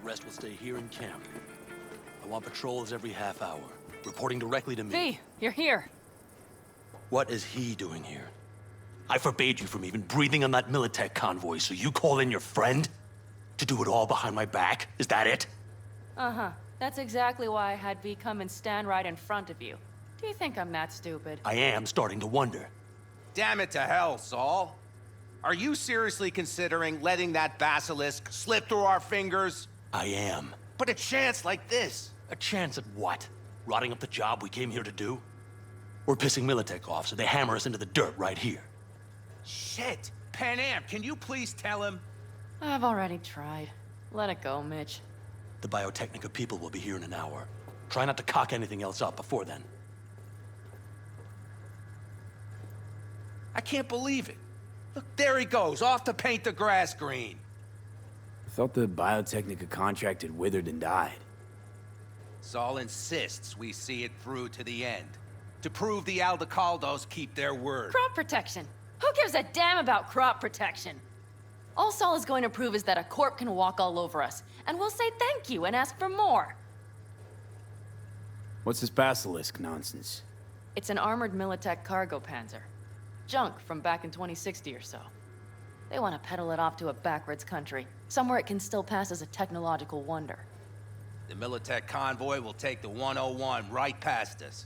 rest will stay here in camp. I want patrols every half hour, reporting directly to me. V, you're here. What is he doing here? I forbade you from even breathing on that Militech convoy, so you call in your friend? To do it all behind my back? Is that it? Uh-huh. That's exactly why I had V come and stand right in front of you. Do you think I'm that stupid? I am starting to wonder. Damn it to hell, Saul. Are you seriously considering letting that basilisk slip through our fingers? I am. But a chance like this. A chance at what? Rotting up the job we came here to do? We're pissing Militech off, so they hammer us into the dirt right here. Shit! Pan Am, can you please tell him? I've already tried. Let it go, Mitch. The Biotechnica people will be here in an hour. Try not to cock anything else up before then. I can't believe it. Look, there he goes, off to paint the grass green. I thought the Biotechnica contract had withered and died. Saul insists we see it through to the end. To prove the Aldecaldos keep their word. Crop protection. Who gives a damn about crop protection? All Saul is going to prove is that a corp can walk all over us, and we'll say thank you and ask for more. What's this basilisk nonsense? It's an armored Militech cargo panzer. Junk from back in 2060 or so. They want to peddle it off to a backwards country, somewhere it can still pass as a technological wonder. The Militech convoy will take the 101 right past us.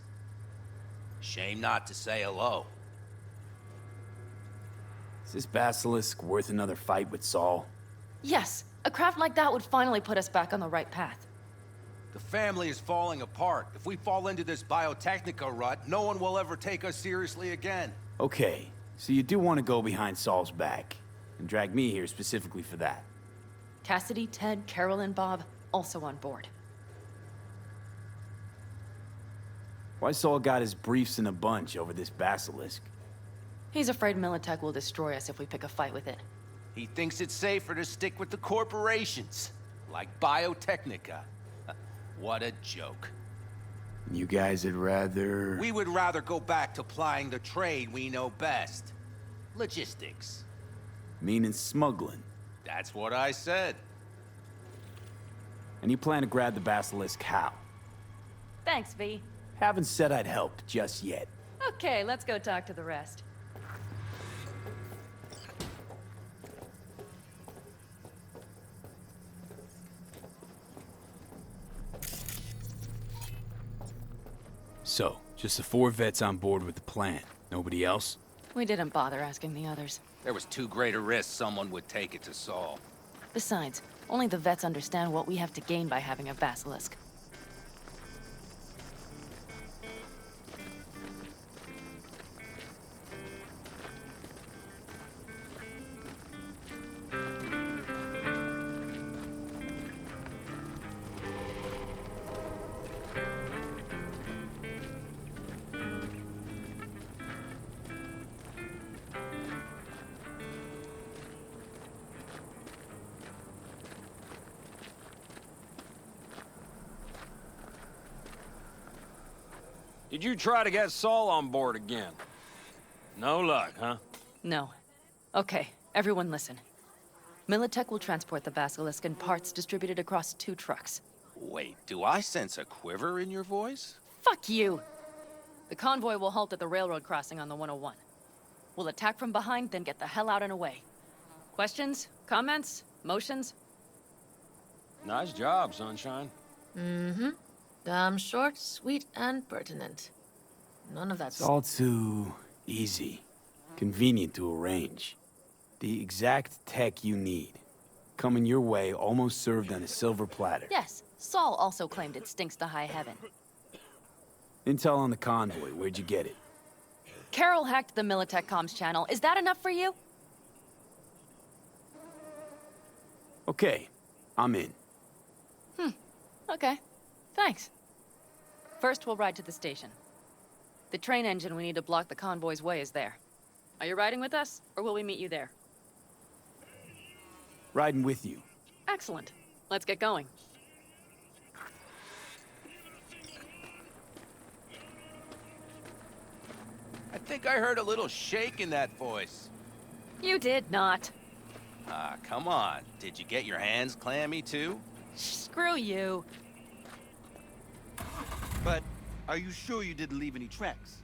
Shame not to say hello. Is this basilisk worth another fight with Saul? Yes, a craft like that would finally put us back on the right path. The family is falling apart. If we fall into this Biotechnica rut, no one will ever take us seriously again. Okay, so you do want to go behind Saul's back, and drag me here specifically for that. Cassidy, Ted, Carol, and Bob also on board. Why Saul got his briefs in a bunch over this basilisk? He's afraid Militech will destroy us if we pick a fight with it. He thinks it's safer to stick with the corporations, like Biotechnica. What a joke. You guys would rather... We would rather go back to plying the trade we know best. Logistics. Meaning smuggling. That's what I said. And you plan to grab the basilisk how? Thanks, V. Haven't said I'd help just yet. Okay, let's go talk to the rest. So, just the 4 vets on board with the plan. Nobody else? We didn't bother asking the others. There was too great a risk someone would take it to Saul. Besides, only the vets understand what we have to gain by having a basilisk. Did you try to get Saul on board again? No luck, huh? No. Okay, everyone listen. Militech will transport the basilisk in parts distributed across 2 trucks. Wait, do I sense a quiver in your voice? Fuck you! The convoy will halt at the railroad crossing on the 101. We'll attack from behind, then get the hell out and away. Questions? Comments? Motions? Nice job, Sunshine. Mm-hmm. Damn short, sweet, and pertinent. None of that It's all too easy. Convenient to arrange. The exact tech you need. Coming your way, almost served on a silver platter. Yes, Saul also claimed it stinks to high heaven. Intel on the convoy, where'd you get it? Carol hacked the Militech comms channel. Is that enough for you? Okay, I'm in. Okay. Thanks. First, we'll ride to the station. The train engine we need to block the convoy's way is there. Are you riding with us, or will we meet you there? Riding with you. Excellent. Let's get going. I think I heard a little shake in that voice. You did not. Ah, come on. Did you get your hands clammy too? Screw you. But are you sure you didn't leave any tracks?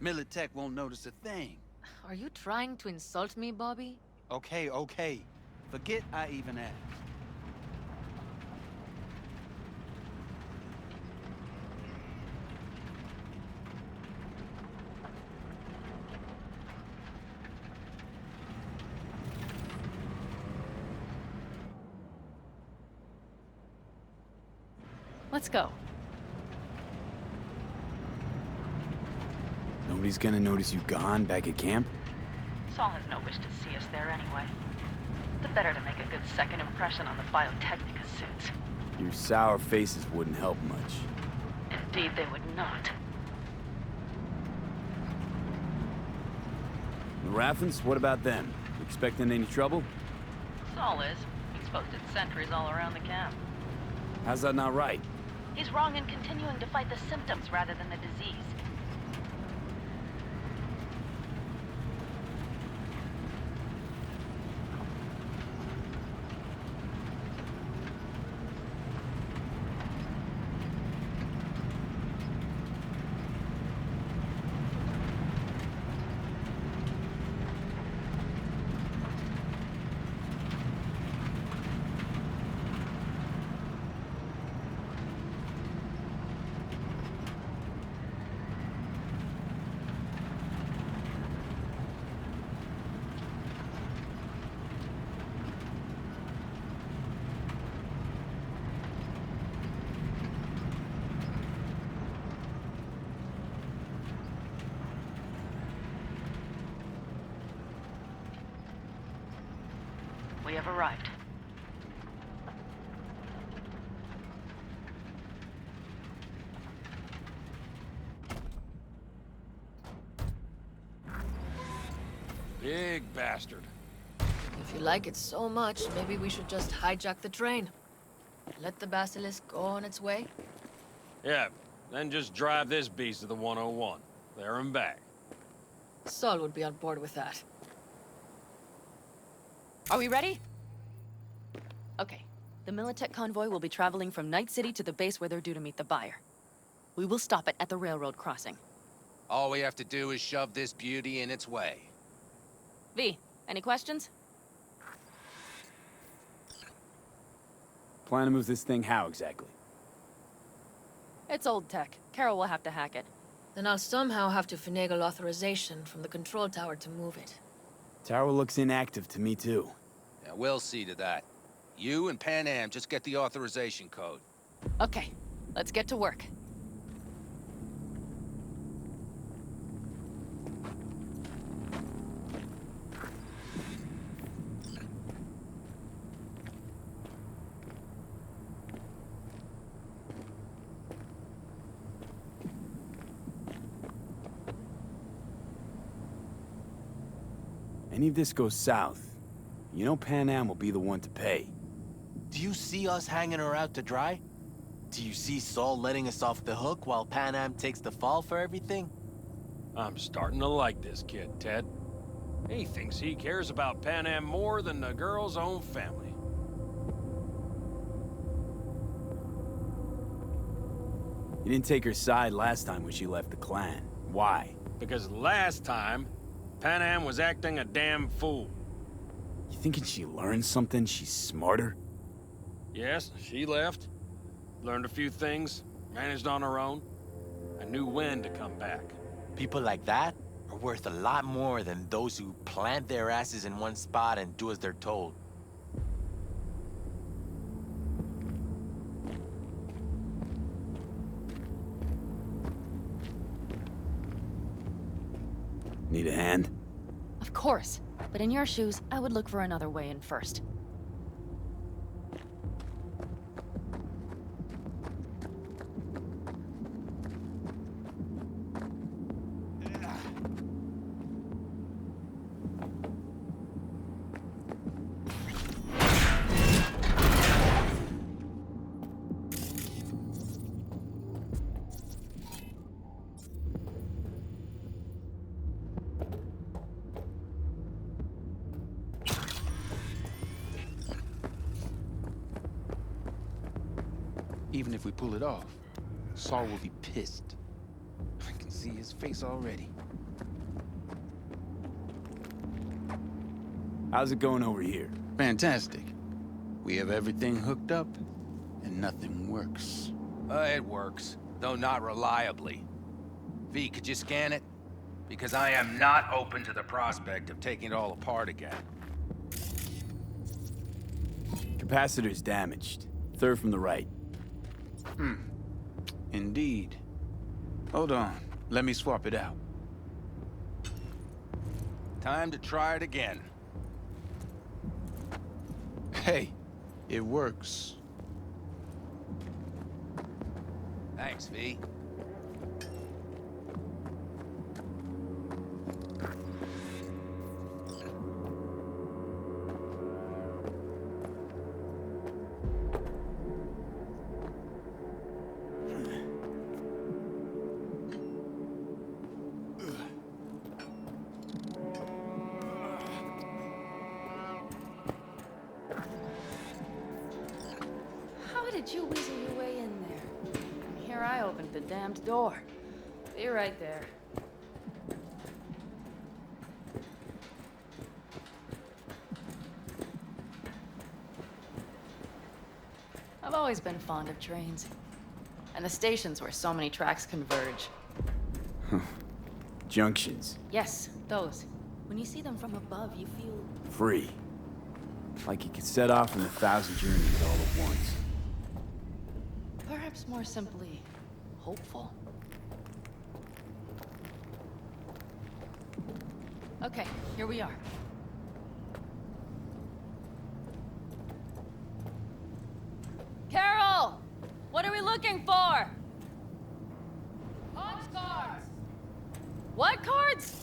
Militech won't notice a thing. Are you trying to insult me, Bobby? Okay, okay. Forget I even asked. Let's go. Nobody's gonna notice you gone back at camp? Saul has no wish to see us there anyway. The better to make a good second impression on the Biotechnica suits. Your sour faces wouldn't help much. Indeed, they would not. The Raffens, what about them? You expecting any trouble? Saul is. He's posted sentries all around the camp. How's that not right? He's wrong in continuing to fight the symptoms rather than the disease. We have arrived. Big bastard. If you like it so much, maybe we should just hijack the train. Let the basilisk go on its way. Yeah, then just drive this beast to the 101. There and back. Saul would be on board with that. Are we ready? Okay. The Militech convoy will be traveling from Night City to the base where they're due to meet the buyer. We will stop it at the railroad crossing. All we have to do is shove this beauty in its way. V, any questions? Plan to move this thing how exactly? It's old tech. Carol will have to hack it. Then I'll somehow have to finagle authorization from the control tower to move it. Tower looks inactive to me too. Yeah, we'll see to that. You and Pan Am just get the authorization code. Okay, let's get to work. Any of this goes south, you know Pan Am will be the one to pay. Do you see us hanging her out to dry? Do you see Saul letting us off the hook while Pan Am takes the fall for everything? I'm starting to like this kid, Ted. He thinks he cares about Pan Am more than the girl's own family. You didn't take her side last time when she left the clan. Why? Because last time, Pan Am was acting a damn fool. You thinking she learned something? She's smarter? Yes, she left. Learned a few things, managed on her own. I knew when to come back. People like that are worth a lot more than those who plant their asses in one spot and do as they're told. Need a hand? Of course, but in your shoes, I would look for another way in first. Even if we pull it off, Saul will be pissed. I can see his face already. How's it going over here? Fantastic. We have everything hooked up, and nothing works. It works, though not reliably. V, could you scan it? Because I am not open to the prospect of taking it all apart again. Capacitor's damaged. Third from the right. Indeed. Hold on. Let me swap it out. Time to try it again. Hey, it works. Thanks, V. How did you weasel your way in there? And here I opened the damned door. Be right there. I've always been fond of trains. And the stations where so many tracks converge. Junctions. Yes, those. When you see them from above, you feel... Free. Like you could set off on 1,000 journeys all at once. perhaps more simply, hopeful. Okay, here we are. Carol! What are we looking for? Punch cards! What cards?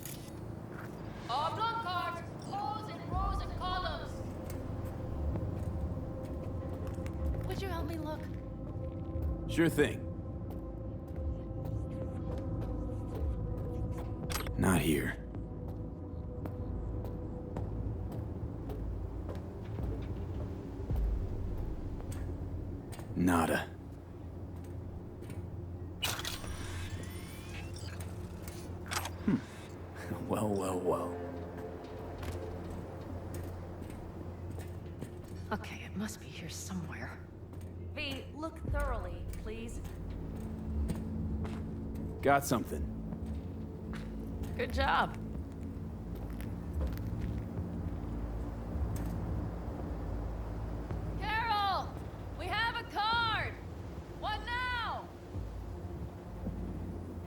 Oblong cards, holes in rows and columns. Would you help me look? Sure thing. Not here. Nada. Well, well, well. Okay, it must be here somewhere. V, look thoroughly, please. Got something. Good job. Carol! We have a card! What now?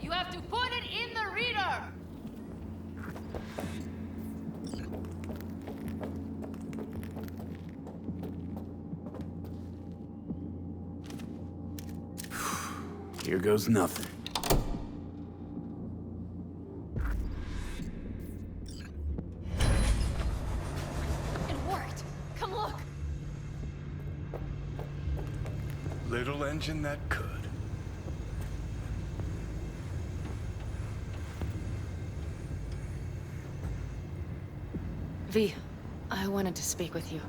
You have to put it in the reader. Here goes nothing. It worked! Come look! Little engine that could. V, I wanted to speak with you.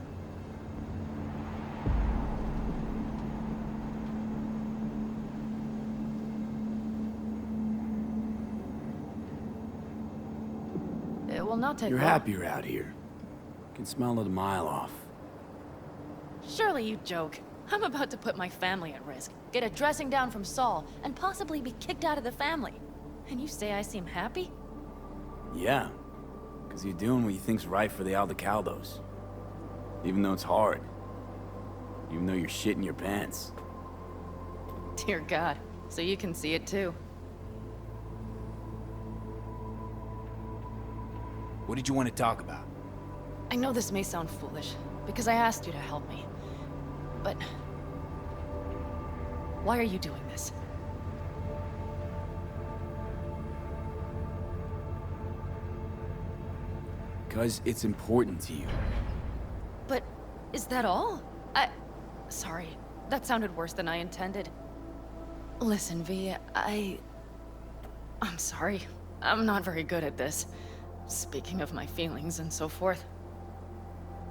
It will not take You're long. happier out here. Can smell it a mile off. Surely you joke. I'm about to put my family at risk, get a dressing down from Saul, and possibly be kicked out of the family. And you say I seem happy? Yeah. Because you're doing what you think's right for the Aldecaldos. Even though it's hard. Even though you're shitting your pants. Dear God, so you can see it too. What did you want to talk about? I know this may sound foolish, because I asked you to help me. But... why are you doing this? Because it's important to you. But is that all? Sorry, that sounded worse than I intended. Listen, V, I'm sorry. I'm not very good at this. Speaking of my feelings and so forth.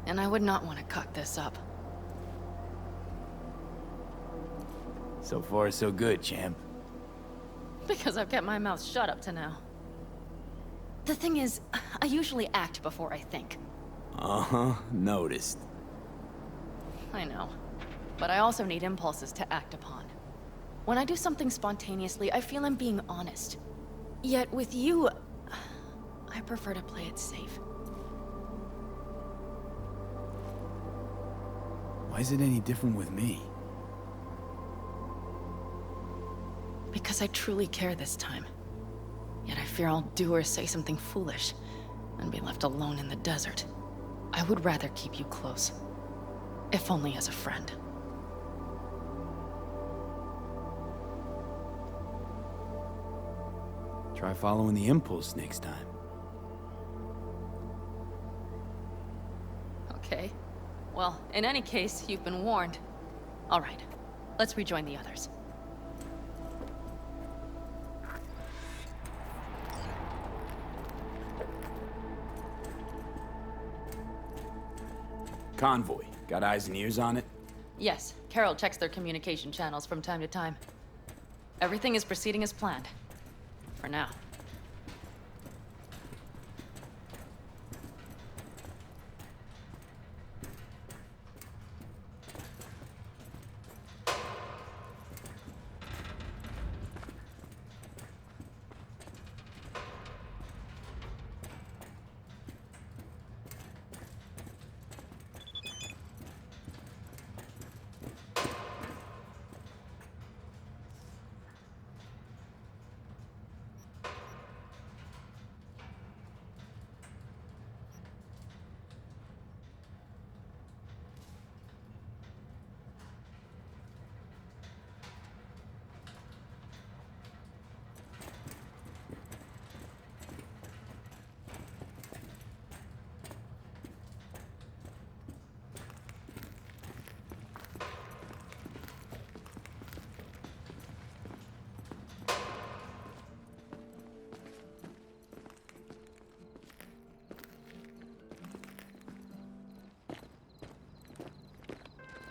And I would not want to cut this up. So far, so good, champ. Because I've kept my mouth shut up to now. The thing is, I usually act before I think. Uh-huh, noticed. I know. But I also need impulses to act upon. When I do something spontaneously, I feel I'm being honest. Yet with you, I prefer to play it safe. Why is it any different with me? Because I truly care this time. Yet I fear I'll do or say something foolish, and be left alone in the desert. I would rather keep you close. If only as a friend. Try following the impulse next time. Okay. Well, in any case, you've been warned. All right. Let's rejoin the others. Convoy. Got eyes and ears on it? Yes, Carol checks their communication channels from time to time. Everything is proceeding as planned. For now.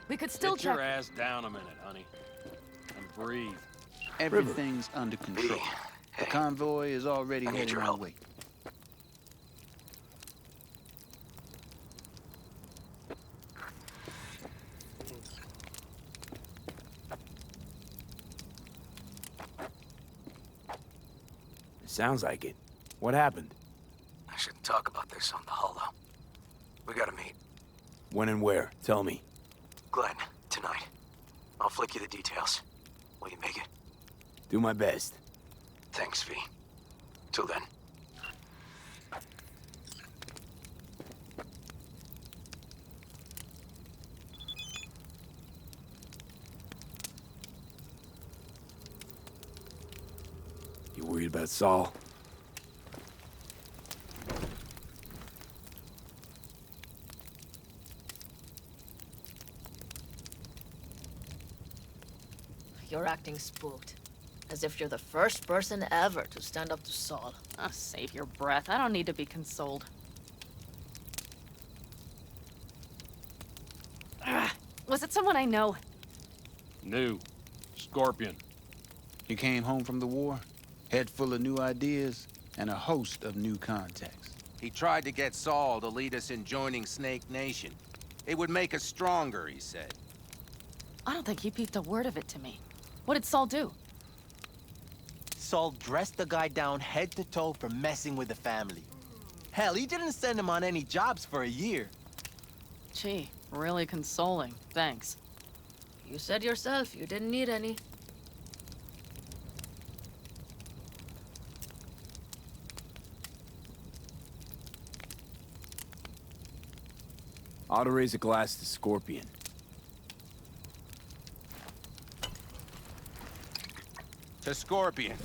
We could still Get your check. ass down a minute, honey. And breathe. Everything's under control. The convoy is already heading our way. Sounds like it. What happened? I shouldn't talk about this on the holo. We gotta meet. When and where? Tell me. Glenn, tonight. I'll flick you the details. Will you make it? Do my best. Thanks, V. Till then. You worried about Saul? You're acting spooked. As if you're the first person ever to stand up to Saul. Oh, save your breath. I don't need to be consoled. Ugh. Was it someone I know? New. Scorpion. He came home from the war, head full of new ideas, and a host of new contacts. He tried to get Saul to lead us in joining Snake Nation. It would make us stronger, he said. I don't think he peeped a word of it to me. What did Saul do? Saul dressed the guy down head to toe for messing with the family. Hell, he didn't send him on any jobs for a year. Gee, really consoling. Thanks. You said yourself you didn't need any. Ought to raise a glass to Scorpion. To Scorpion.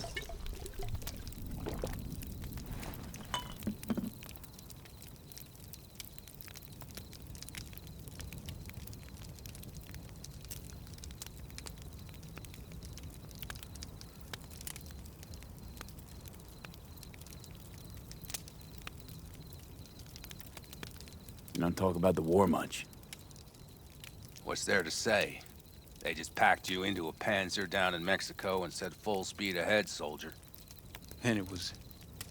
You don't talk about the war much. What's there to say? They just packed you into a Panzer down in Mexico and said full speed ahead, soldier. And it was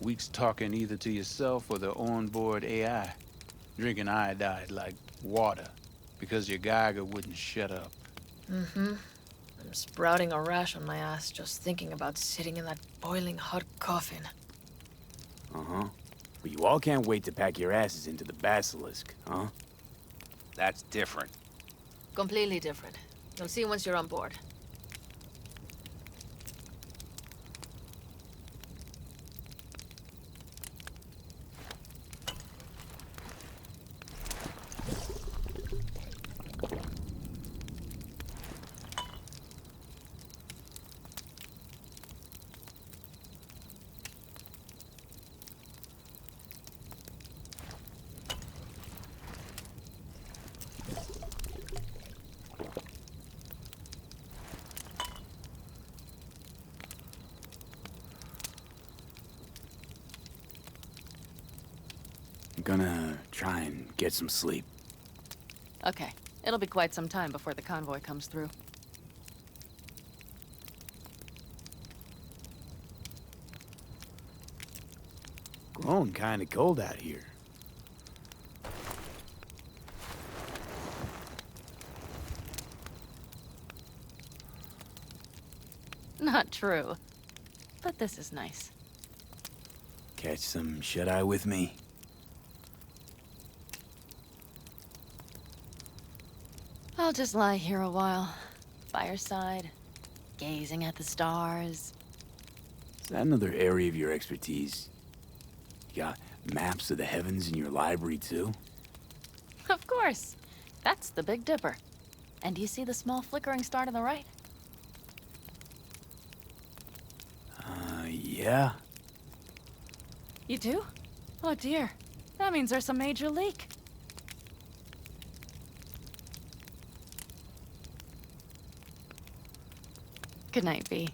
weeks talking either to yourself or the onboard AI. Drinking iodide like water because your Geiger wouldn't shut up. Mm-hmm. I'm sprouting a rash on my ass just thinking about sitting in that boiling hot coffin. Uh-huh. But you all can't wait to pack your asses into the basilisk, huh? That's different. Completely different. You'll see once you're on board. I'm gonna try and get some sleep. Okay, it'll be quite some time before the convoy comes through. Growing kinda cold out here. Not true. But this is nice. Catch some shut-eye with me? I'll just lie here a while. Fireside. Gazing at the stars. Is that another area of your expertise? You got maps of the heavens in your library, too? Of course. That's the Big Dipper. And do you see the small flickering star to the right? Yeah. You do? Oh dear. That means there's a major leak. Good night, V.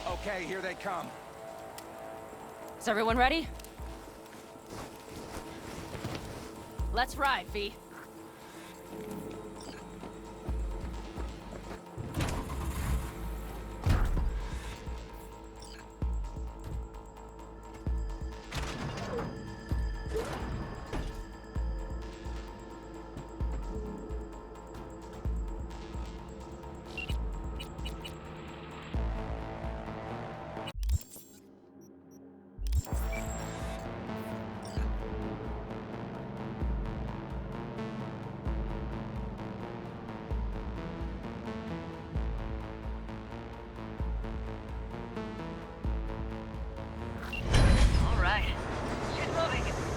Okay, here they come. Is everyone ready? Let's ride, V.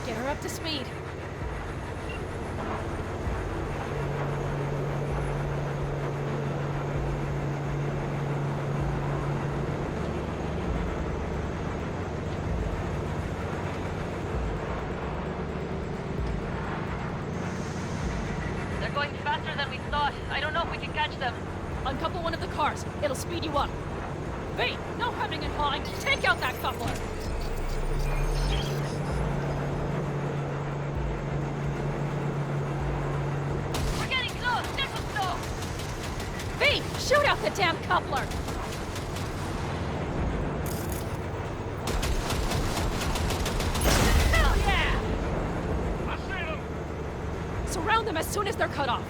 Get her up to speed. They're going faster than we thought. I don't know if we can catch them. Uncouple one of the cars. It'll speed you up. V, no hemming and hawing. Take out that coupler. V, shoot out the damn coupler! Hell yeah! I see them! Surround them as soon as they're cut off.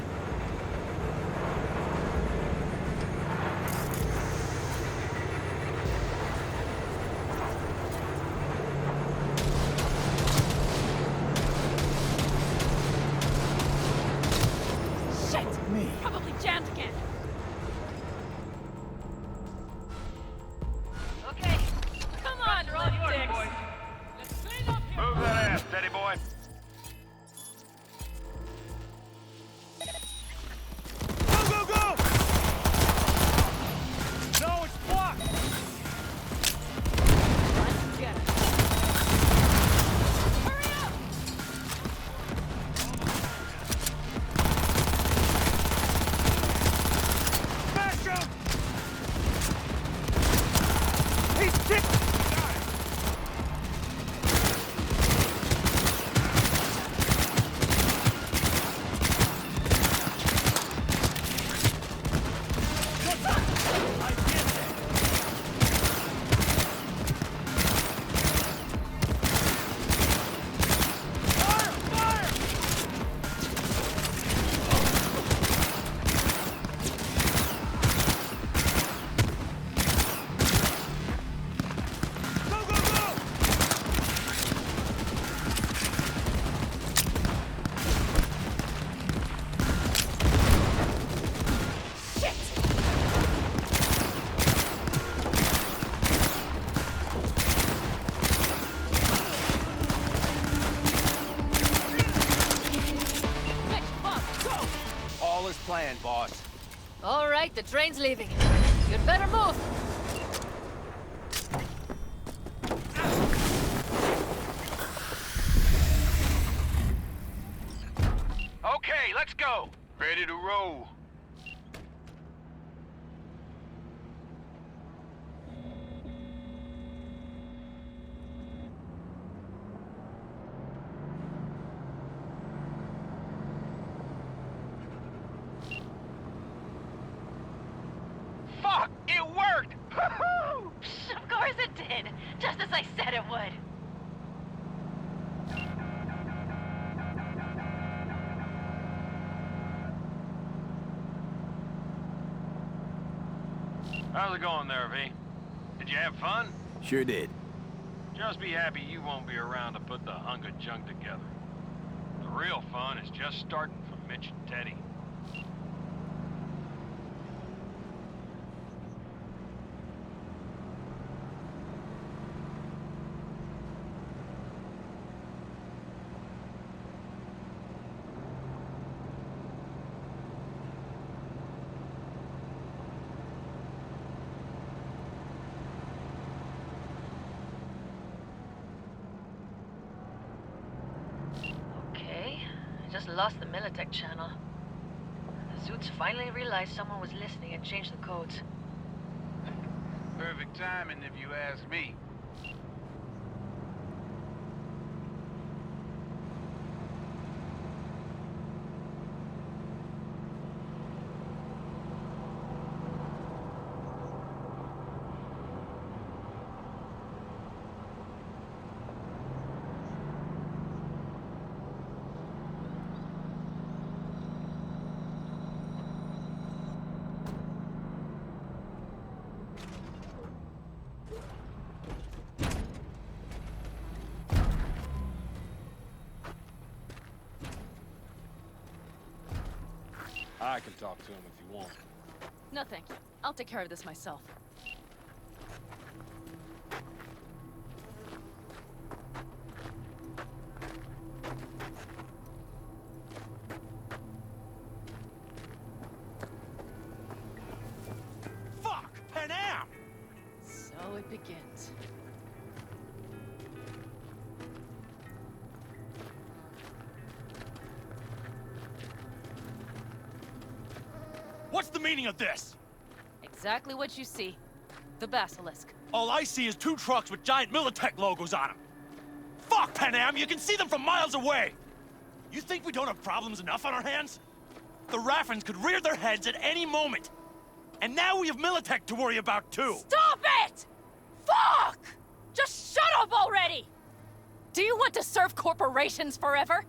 Shit! Me. Probably jammed again. Okay. Come on, roll your dicks. Move that ass, steady boy. Go, go, go! No, it's blocked! Let's get it. Hurry up! all as planned, boss. All right, the train's leaving. You'd better move. Okay, let's go. Ready to roll. Fuck! It worked! Woohoo! Of course it did, just as I said it would. How's it going there, V? Did you have fun? Sure did. Just be happy you won't be around to put the hunk of junk together. The real fun is just starting for Mitch and Teddy. Just lost the Militech channel. The Zoots finally realized someone was listening and changed the codes. Perfect timing if you ask me. I can talk to him if you want. No, thank you. I'll take care of this myself. Fuck! Pan Am! So it begins. What's the meaning of this? Exactly what you see. The basilisk. All I see is 2 trucks with giant Militech logos on them. Fuck, Pan Am! You can see them from miles away! You think we don't have problems enough on our hands? The Raffens could rear their heads at any moment. And now we have Militech to worry about, too! Stop it! Fuck! Just shut up already! Do you want to serve corporations forever?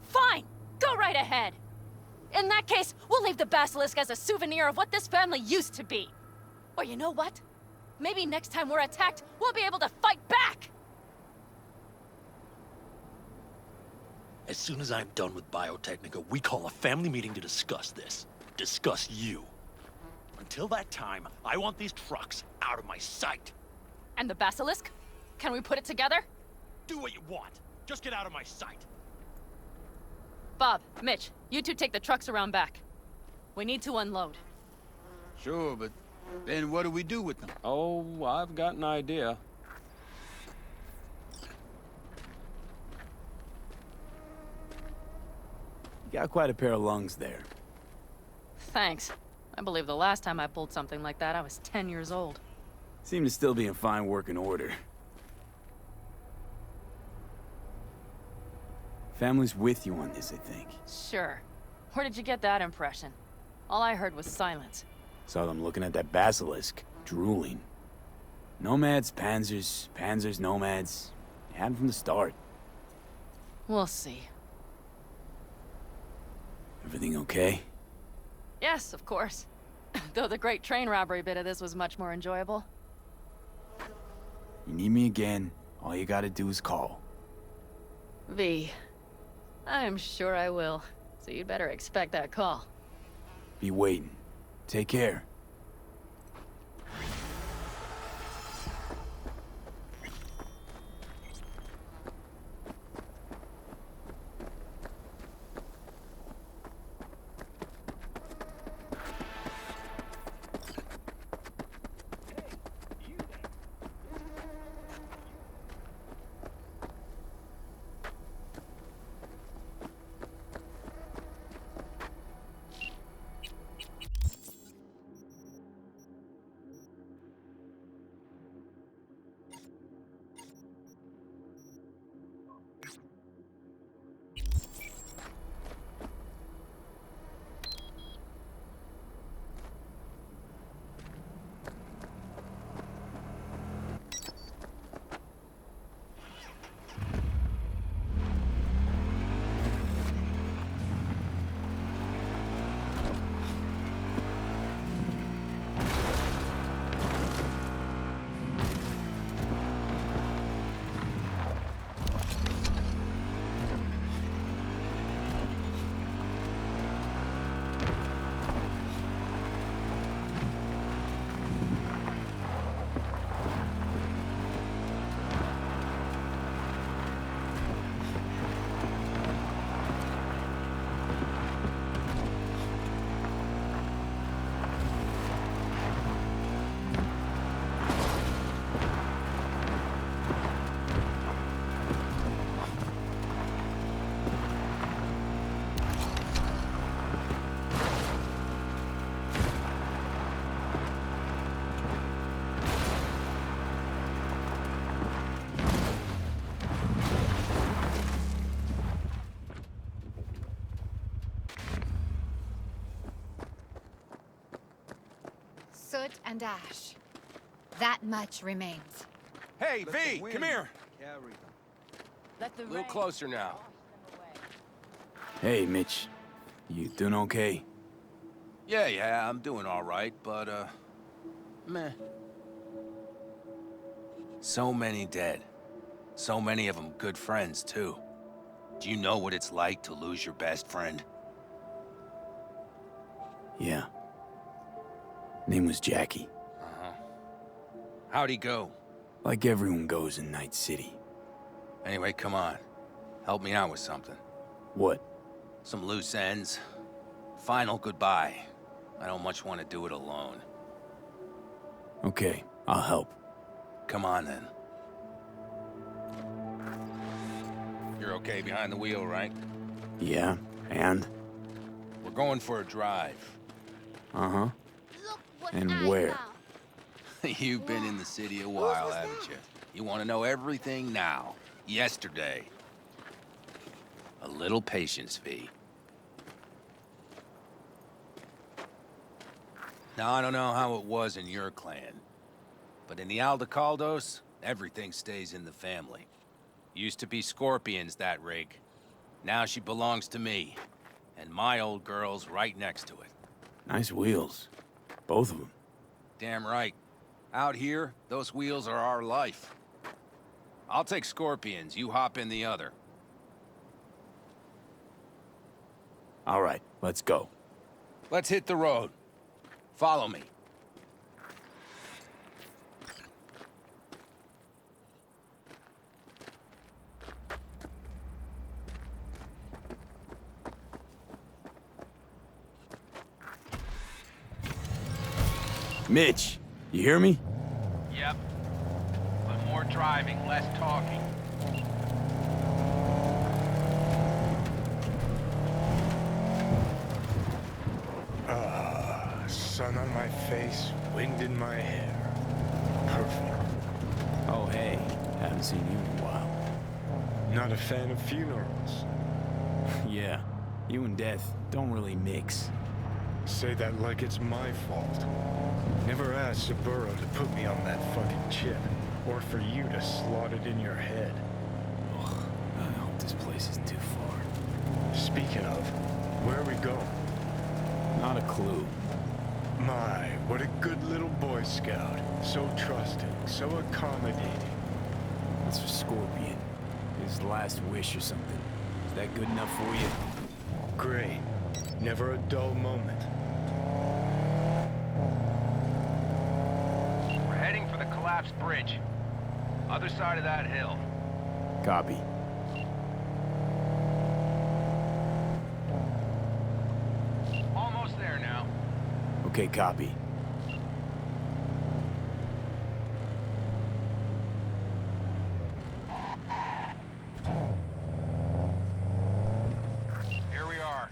Fine, go right ahead. In that case, we'll leave the basilisk as a souvenir of what this family used to be. Or you know what? Maybe next time we're attacked, we'll be able to fight back! As soon as I'm done with Biotechnica, we call a family meeting to discuss this. Discuss you. Until that time, I want these trucks out of my sight. And the basilisk? Can we put it together? Do what you want. Just get out of my sight. Bob, Mitch, you two take the trucks around back. We need to unload. Sure, but then what do we do with them? Oh, I've got an idea. You got quite a pair of lungs there. Thanks. I believe the last time I pulled something like that, I was 10 years old. Seem to still be in fine working order. Family's with you on this, I think. Sure. Where did you get that impression? All I heard was silence. Saw them looking at that basilisk, drooling. Nomads, Panzers, Panzers, Nomads. They had 'em from the start. We'll see. Everything okay? Yes, of course. Though the great train robbery bit of this was much more enjoyable. You need me again, all you gotta do is call. V. I'm sure I will. So you'd better expect that call. Be waiting. Take care. soot and ash. That much remains. Hey, V, come here. Let the A little closer now. Hey, Mitch. You doing okay? Yeah, I'm doing all right, but, meh. So many dead. So many of them good friends, too. Do you know what it's like to lose your best friend? Yeah. Name was Jackie. How'd he go? Like everyone goes in Night City. Anyway, come on. Help me out with something. What? Some loose ends. Final goodbye. I don't much want to do it alone. Okay, I'll help. Come on, then. You're okay behind the wheel, right? Yeah, and? We're going for a drive. Uh-huh. And where? You've been in the city a while, haven't you? You want to know everything now. Yesterday. A little patience, V. Now, I don't know how it was in your clan, but in the Aldecaldos, everything stays in the family. Used to be Scorpions, that rig. Now she belongs to me, and my old girl's right next to it. Nice wheels. Both of them. Damn right. Out here, those wheels are our life. I'll take Scorpions, you hop in the other. All right, let's go. Let's hit the road. Follow me. Mitch, you hear me? Yep. But more driving, less talking. Sun on my face, wind in my hair. Perfect. Oh, hey. Haven't seen you in a while. Not a fan of funerals. Yeah, you and death don't really mix. Say that like it's my fault. Never asked Saburo to put me on that fucking chip, or for you to slot it in your head. Ugh, I hope this place is too far. Speaking of, where are we going? Not a clue. My, what a good little Boy Scout. So trusting, so accommodating. That's for Scorpion. His last wish or something. Is that good enough for you? Great. Never a dull moment. We're heading for the collapsed bridge. Other side of that hill. Copy. Almost there now. Okay, copy. Here we are.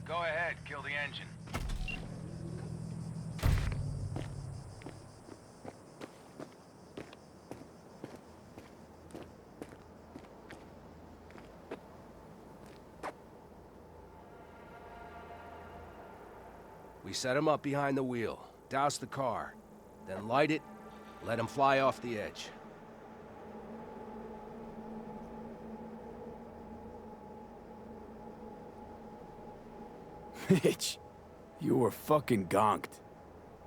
Go ahead, kill the engine. We set him up behind the wheel, douse the car, then light it, let him fly off the edge. Mitch, you were fucking gonked.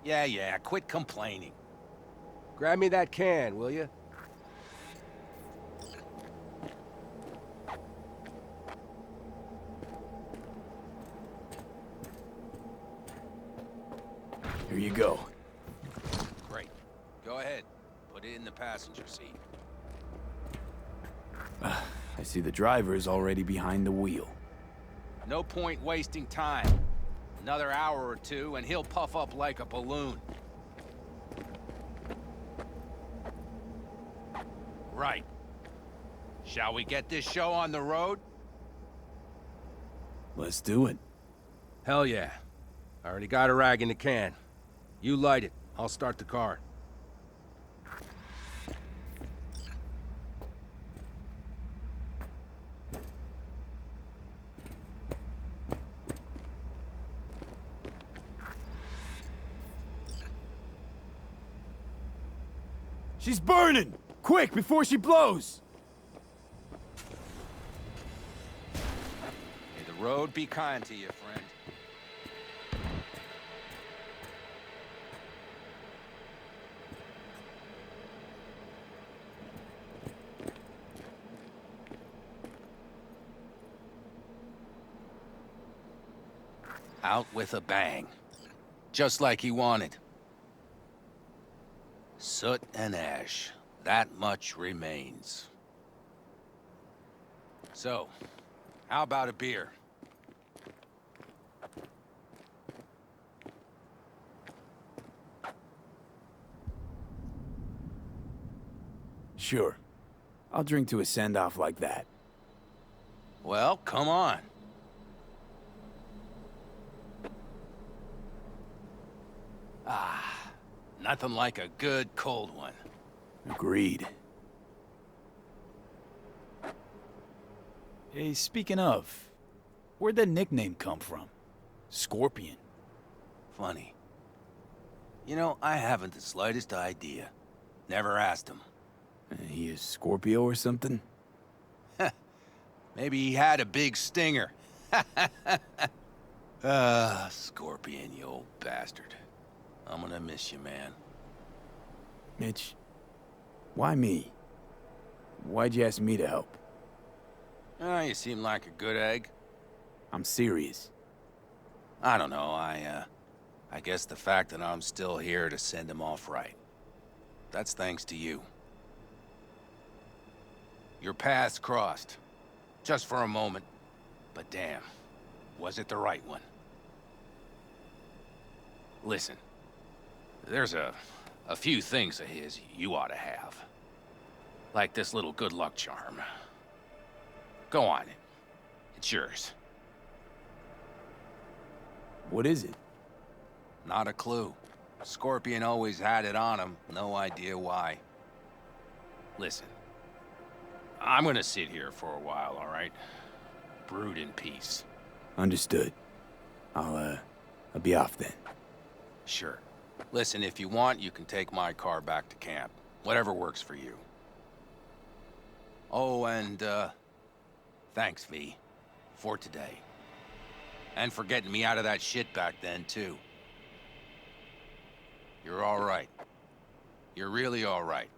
Yeah, quit complaining. Grab me that can, will you? Here you go. Great. Go ahead. Put it in the passenger seat. I see the driver is already behind the wheel. No point wasting time. Another hour or two, and he'll puff up like a balloon. Right. Shall we get this show on the road? Let's do it. Hell yeah. I already got a rag in the can. You light it. I'll start the car. She's burning! Quick, before she blows! May the road be kind to you, friend. Out with a bang. Just like he wanted. Soot and ash. That much remains. So, how about a beer? Sure. I'll drink to a send-off like that. Well, come on. Ah, nothing like a good cold one. Agreed. Hey, speaking of, where'd that nickname come from? Scorpion. Funny. You know, I haven't the slightest idea. Never asked him. He is Scorpio or something? Maybe he had a big stinger. Scorpion, you old bastard. I'm gonna miss you, man. Mitch, why me? Why'd you ask me to help? You seem like a good egg. I'm serious. I don't know, I guess the fact that I'm still here to send him off right. That's thanks to you. Your paths crossed. Just for a moment. But damn, was it the right one? Listen, there's a few things of his you ought to have. Like this little good luck charm. Go on, it's yours. What is it? Not a clue. Scorpion always had it on him, no idea why. Listen, I'm gonna sit here for a while, all right? Brood in peace. Understood. I'll be off then. Sure. Listen, if you want, you can take my car back to camp. Whatever works for you. Oh, and, thanks, V. For today. And for getting me out of that shit back then, too. You're all right. You're really all right.